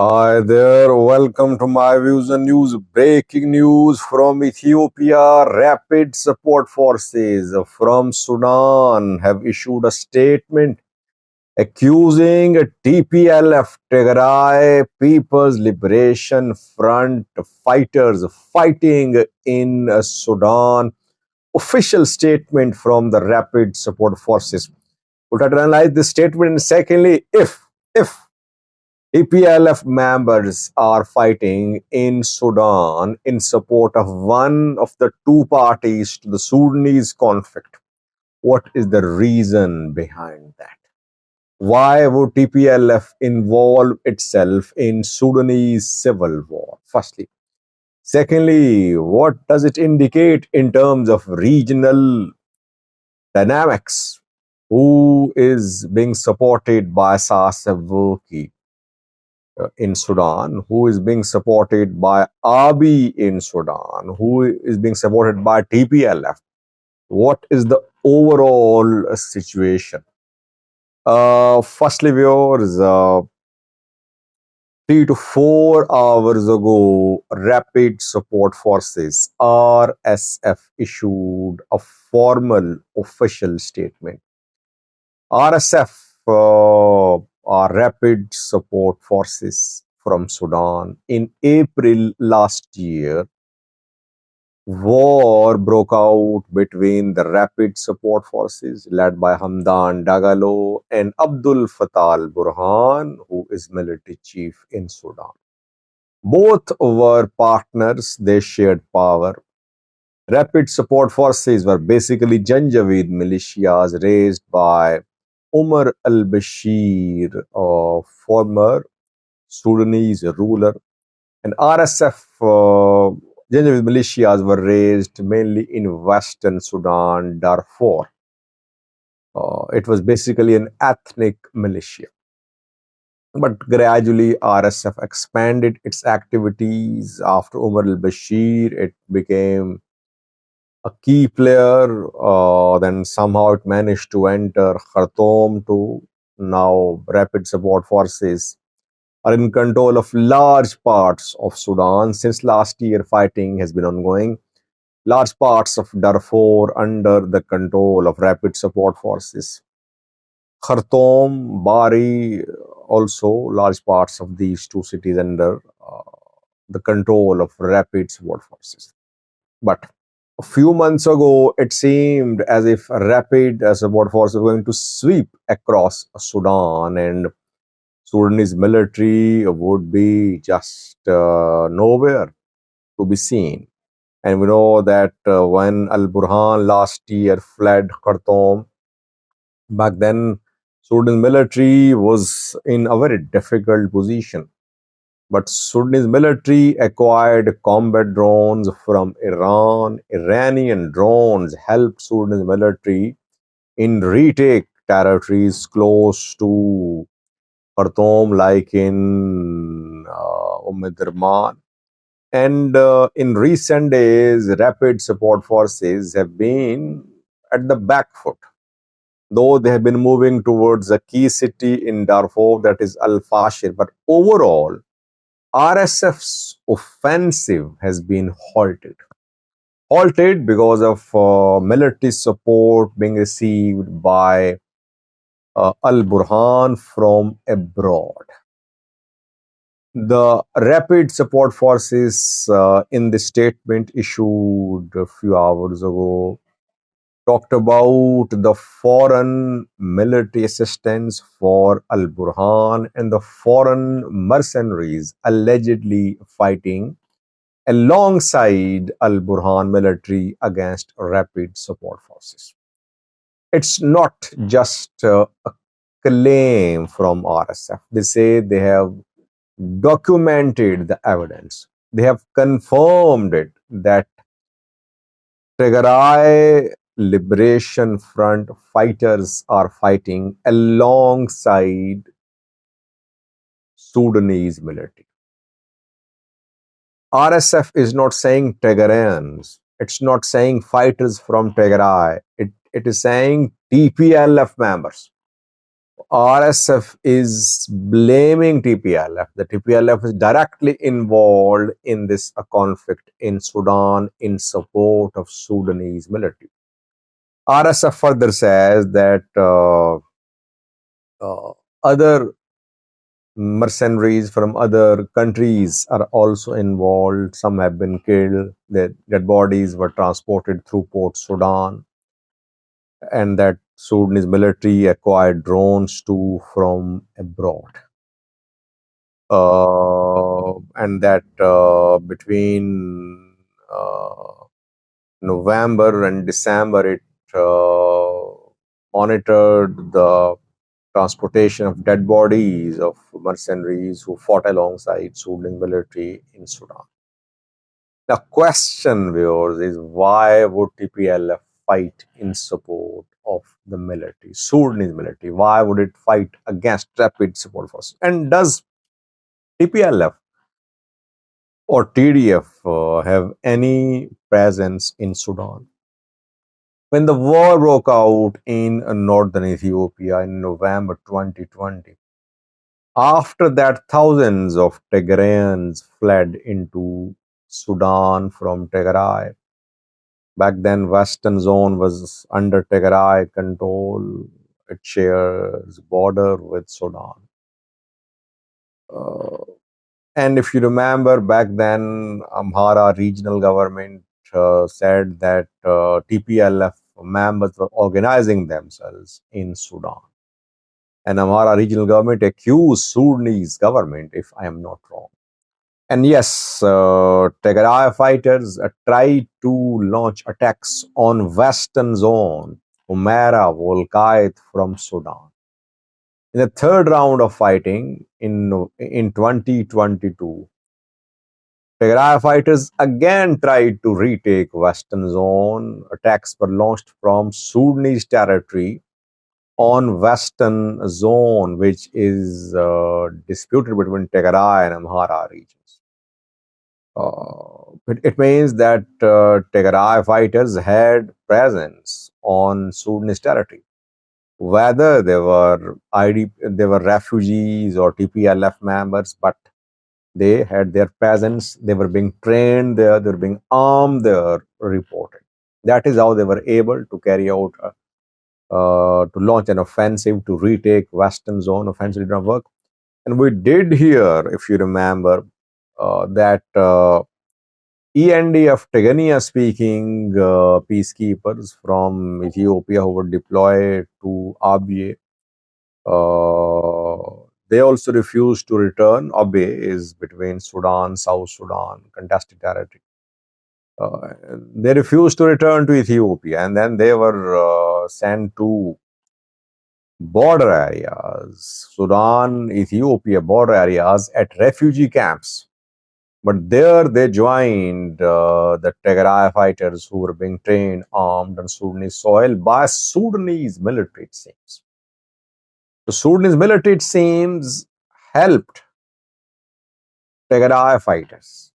Hi there, welcome to my views and news. Breaking news from Ethiopia. Rapid support forces from Sudan have issued a statement accusing TPLF, Tigray People's Liberation Front fighters fighting in Sudan. Official statement from the Rapid Support Forces. We'll try to analyze this statement. And secondly, if TPLF members are fighting in Sudan in support of one of the two parties to the Sudanese conflict. What is the reason behind that? Why would TPLF involve itself in Sudanese civil war? Firstly. Secondly, what does it indicate in terms of regional dynamics? Who is being supported by Sasavurki in Sudan, who is being supported by Abiy in Sudan, who is being supported by TPLF. What is the overall situation? Firstly, viewers, 3 to 4 hours ago, Rapid Support Forces (RSF) issued a formal official statement. RSF are Rapid Support Forces from Sudan. In April last year, war broke out between the Rapid Support Forces led by Hamdan Dagalo and Abdul Fattah al-Burhan, who is military chief in Sudan. Both were partners, they shared power. Rapid Support Forces were basically Janjaweed militias raised by Umar al-Bashir, a former Sudanese ruler, and RSF Janjaweed militias were raised mainly in Western Sudan, Darfur. It was basically an ethnic militia. But gradually, RSF expanded its activities after Umar al-Bashir. It became a key player. Then somehow it managed to enter Khartoum too. Now, Rapid Support Forces are in control of large parts of Sudan. Since last year, fighting has been ongoing. Large parts of Darfur under the control of Rapid Support Forces. Khartoum, Bari, also large parts of these two cities under the control of Rapid Support Forces. But a few months ago, it seemed as if Rapid Support Force was going to sweep across Sudan, and Sudanese military would be just nowhere to be seen. And we know that when Al Burhan last year fled Khartoum, back then Sudanese military was in a very difficult position. But Sudanese military acquired combat drones from Iran. Iranian drones helped Sudanese military in retake territories close to Khartoum, like in Durman. And in recent days, Rapid Support Forces have been at the back foot, though they have been moving towards a key city in Darfur, that is Al Fashir. But overall, RSF's offensive has been halted. Halted because of military support being received by Al Burhan from abroad. The Rapid Support Forces, in the statement issued a few hours ago, talked about the foreign military assistance for Al Burhan and the foreign mercenaries allegedly fighting alongside Al Burhan military against Rapid Support Forces. It's not just a claim from RSF. They say they have documented the evidence. They have confirmed it that Tigray Liberation Front fighters are fighting alongside Sudanese military. RSF is not saying Tigrayans. It's not saying fighters from Tigray. It is saying TPLF members. RSF is blaming TPLF. The TPLF is directly involved in this conflict in Sudan in support of Sudanese military. RSF further says that other mercenaries from other countries are also involved. Some have been killed. Their dead bodies were transported through Port Sudan, and that Sudanese military acquired drones too from abroad. And that between November and December, it monitored the transportation of dead bodies of mercenaries who fought alongside Sudan military in Sudan. The question, viewers, is why would TPLF fight in support of the military, Sudanese military? Why would it fight against rapid support forces? And does TPLF or TDF have any presence in Sudan? When the war broke out in northern Ethiopia in November 2020, after that, thousands of Tigrayans fled into Sudan from Tigray. Back then, Western Zone was under Tigray control. It shares border with Sudan. Uh, and if you remember, back then, Amhara regional government said that TPLF members were organizing themselves in Sudan. And Amhara regional government accused Sudanese government, if I am not wrong. And yes, Tigray fighters tried to launch attacks on Western Zone, Humera, Volkait from Sudan. In the third round of fighting in 2022, Tigray fighters again tried to retake Western Zone. Attacks were launched from Sudanese territory on Western Zone, which is disputed between Tigray and Amhara regions. It means that Tigray fighters had presence on Sudanese territory. Whether they were refugees or TPLF members, but they had their presence. They were being trained there. They were being armed there. Reported. That is how they were able to carry out to launch an offensive to retake Western Zone. Offensive did not work, and we did hear, if you remember, that. END of Tigania speaking peacekeepers from Ethiopia who were deployed to Abyei. They also refused to return. Abyei is between Sudan, South Sudan, contested territory. They refused to return to Ethiopia, and then they were sent to border areas, Sudan, Ethiopia border areas at refugee camps. But there they joined the Tigray fighters who were being trained, armed on Sudanese soil by Sudanese military, it seems. The Sudanese military, it seems, helped Tigray fighters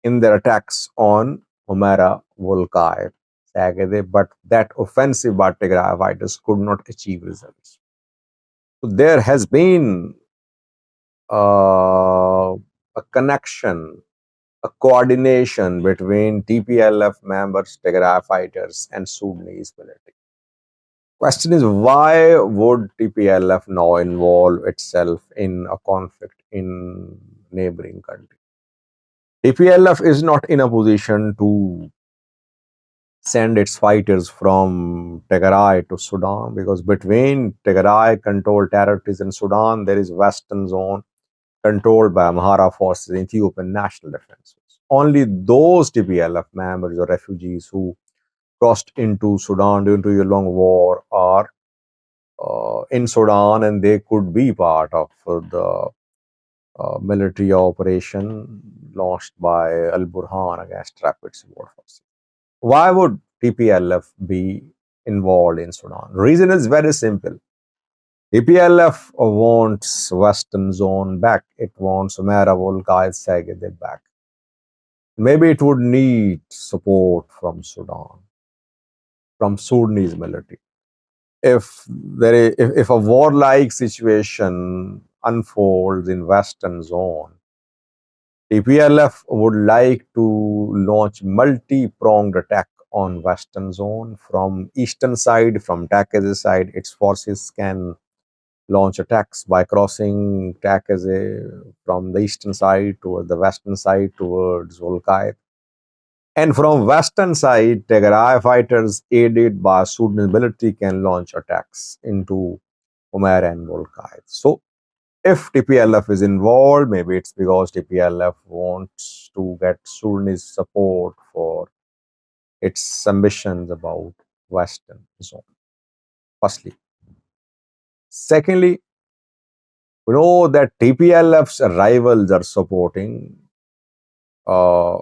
in their attacks on Humera, Volkai, Sagade, but that offensive by Tigray fighters could not achieve results. So there has been a connection, a coordination between TPLF members, Tigray fighters, and Sudanese military. Question is, why would TPLF now involve itself in a conflict in neighboring country? TPLF is not in a position to send its fighters from Tigray to Sudan, because between Tigray controlled territories and Sudan, there is Western Zone controlled by Amhara forces, Ethiopian National Defense. Only those TPLF members or refugees who crossed into Sudan during 2 year long war are in Sudan, and they could be part of the military operation launched by Al Burhan against rapid support forces. Why would TPLF be involved in Sudan? Reason is very simple. TPLF wants Western Zone back. It wants Humera, Volkai, Sagede back. Maybe it would need support from Sudan, from Sudanese military. if a warlike situation unfolds in Western zone, TPLF would like to launch multi-pronged attack on Western zone from eastern side, from Takeze side. Its forces can launch attacks by crossing Takeze from the eastern side toward the western side towards Volkai. And from western side, Tigray fighters aided by Sudan military can launch attacks into Umair and Volkai. So if TPLF is involved, maybe it's because TPLF wants to get Sudanese support for its ambitions about Western zone. Firstly. Secondly, we know that TPLF's rivals are supporting uh,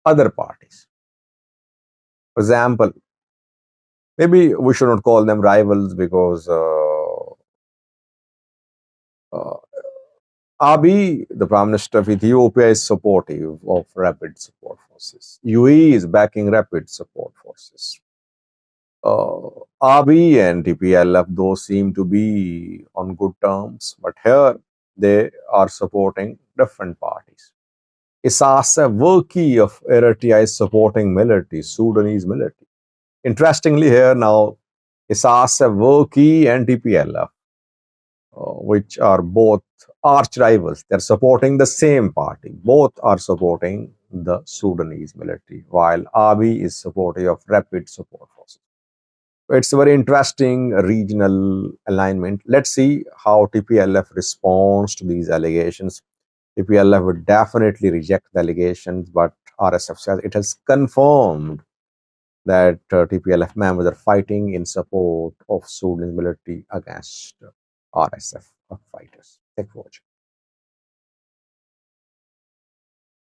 other parties. For example, maybe we should not call them rivals because uh, Abiy, the Prime Minister of Ethiopia, is supportive of rapid support forces. UAE is backing rapid support forces. Abiy and TPLF, those seem to be on good terms, but here they are supporting different parties. Isas Worki of Eritrea is supporting military, Sudanese military. Interestingly, here now, Isas Worki and TPLF, which are both arch rivals, they're supporting the same party. Both are supporting the Sudanese military, while Abiy is supportive of rapid support forces. It's a very interesting regional alignment. Let's see how TPLF responds to these allegations. TPLF would definitely reject the allegations, but RSF says it has confirmed that TPLF members are fighting in support of Sudanese military against RSF fighters. Thank you for watching.